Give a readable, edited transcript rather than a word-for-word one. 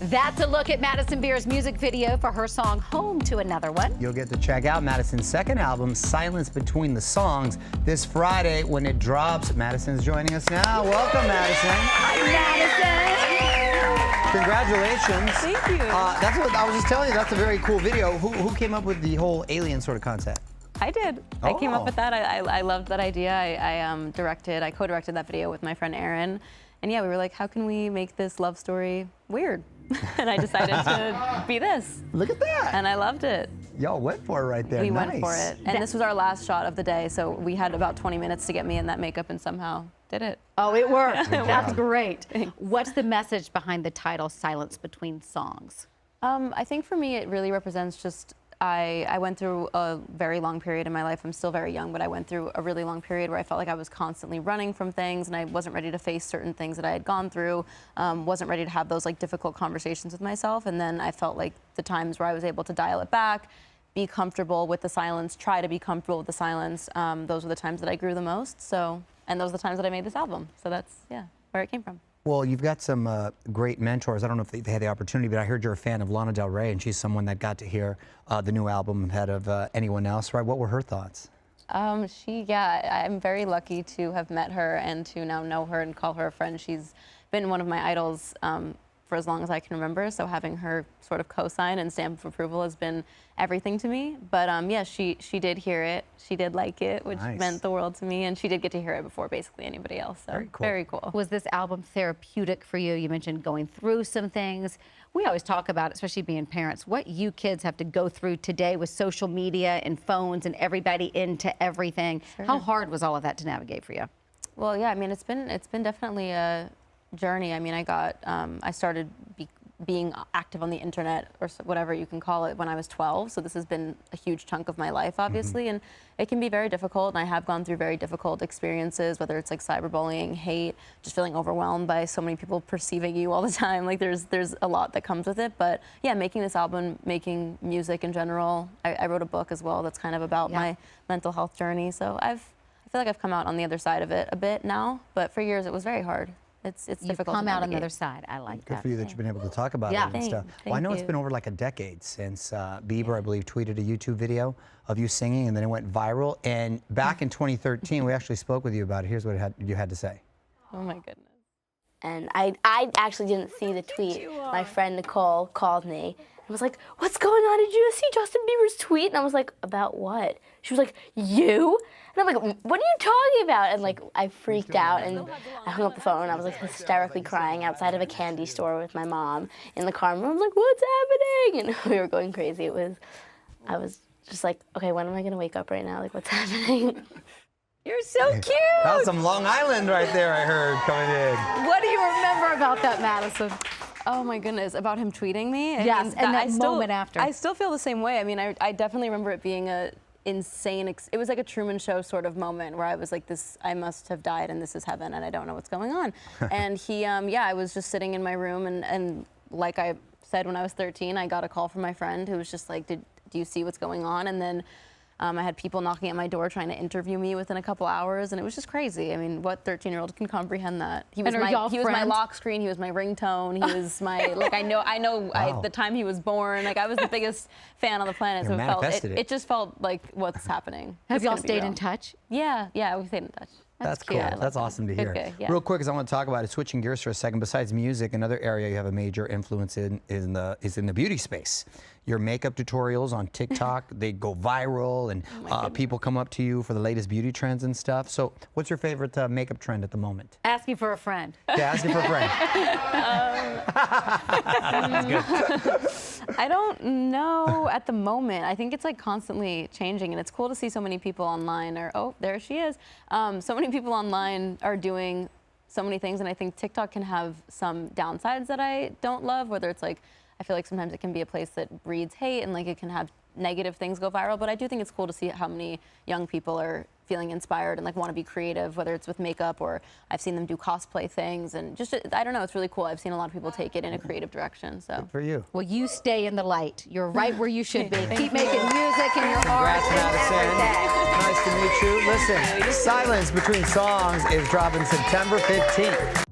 That's a look at Madison Beer's music video for her song Home to Another One. You'll get to check out Madison's second album, Silence Between the Songs, this Friday when it drops. Madison's joining us now. Welcome, Madison. Hi, Madison. Congratulations. Thank you. That's what I was just telling you. That's a very cool video. Who came up with the whole alien sort of concept? I did. Oh. I came up with that. I loved that idea. I co-directed that video with my friend Aaron. And yeah, we were like, how can we make this love story weird? And I decided to be this. Look at that. And I loved it. Y'all went for it right there. We nice. went for it. And this was our last shot of the day, so we had about 20 minutes to get me in that makeup and somehow did it. Oh, it worked. That's great. What's the message behind the title, Silence Between Songs? I think for me, it really represents just, I went through a very long period in my life. I'm still very young, but I went through a really long period where I felt like I was constantly running from things and I wasn't ready to face certain things that I had gone through, wasn't ready to have those like difficult conversations with myself. And then I felt like the times where I was able to dial it back, be comfortable with the silence, try to be comfortable with the silence, those were the times that I grew the most. So, and those are the times that I made this album. So that's, yeah, where it came from. Well, you've got some great mentors. I don't know if they had the opportunity, but I heard you're a fan of Lana Del Rey, and she's someone that got to hear the new album ahead of anyone else, right? What were her thoughts? Yeah, I'm very lucky to have met her and to now know her and call her a friend. She's been one of my idols for as long as I can remember, so having her sort of co-sign and stamp of approval has been everything to me. But yeah, she did hear it, she did like it, which meant the world to me, and she did get to hear it before basically anybody else, so very cool. Was this album therapeutic for you? You mentioned going through some things. We always talk about, especially being parents, what you kids have to go through today with social media and phones and everybody into everything. Sure. How hard was all of that to navigate for you? Well, yeah, I mean, it's been definitely a journey. I mean, I started being active on the internet, or whatever you can call it, when I was 12. So this has been a huge chunk of my life, obviously, and it can be very difficult. And I have gone through very difficult experiences, whether it's like cyberbullying, hate, just feeling overwhelmed by so many people perceiving you all the time. Like there's a lot that comes with it. But yeah, making this album, making music in general. I wrote a book as well that's kind of about my mental health journey. So I feel like I've come out on the other side of it a bit now. But for years it was very hard. It's difficult. You've come out on the other side. I like that. Good for you that you've been able to talk about it and stuff. Well, I know it's been over like a decade since Bieber, I believe, tweeted a YouTube video of you singing, and then it went viral. And back in 2013, we actually spoke with you about it. Here's what you had to say. Oh my goodness. And I actually didn't see the tweet. My friend Nicole called me and was like, "What's going on? Did you see Justin Bieber's tweet?" And I was like, "About what?" She was like, "You?" And I'm like, "What are you talking about?" And like, I freaked out and I hung up the phone. I was like hysterically crying outside of a candy store with my mom in the car. And I was like, "What's happening?" And we were going crazy. I was just like, okay, when am I gonna wake up right now? Like, what's happening? You're so cute. That was some Long Island right there, I heard, coming in. What do you remember about that, Madison? Oh my goodness, about him tweeting me? Yes, and that moment after. I still feel the same way. I mean, I definitely remember it being a insane, it was like a Truman Show sort of moment where I was like, I must have died and this is heaven and I don't know what's going on. And he, yeah, I was just sitting in my room and like I said when I was 13, I got a call from my friend who was just like, do you see what's going on? And then I had people knocking at my door trying to interview me within a couple hours, and it was just crazy. I mean, what 13-year-old can comprehend that? He was my lock screen. He was my ringtone. He was my like I know the time he was born. Like I was the biggest fan on the planet. So it just felt like what's happening. Have y'all stayed in touch? Yeah, we stayed in touch. That's cool. That's awesome to hear. Okay, yeah. Real quick, because I want to talk about it, switching gears for a second, besides music, another area you have a major influence in is in the beauty space. Your makeup tutorials on TikTok, they go viral, and people come up to you for the latest beauty trends and stuff. So what's your favorite makeup trend at the moment? Asking for a friend. Yeah, asking for a friend. That's good. I don't know at the moment. I think it's like constantly changing, and it's cool to see so many people online oh, there she is. So many people online are doing so many things, and I think TikTok can have some downsides that I don't love, whether it's like, I feel like sometimes it can be a place that breeds hate and like it can have negative things go viral, but I do think it's cool to see how many young people are feeling inspired and like want to be creative, whether it's with makeup or I've seen them do cosplay things, and just, I don't know, it's really cool. I've seen a lot of people take it in a creative direction. So good for you. Well, you stay in the light. You're right where you should be. Keep making music in your heart. Congrats, Madison. Nice to meet you. Listen, Silence Between Songs is dropping September 15th.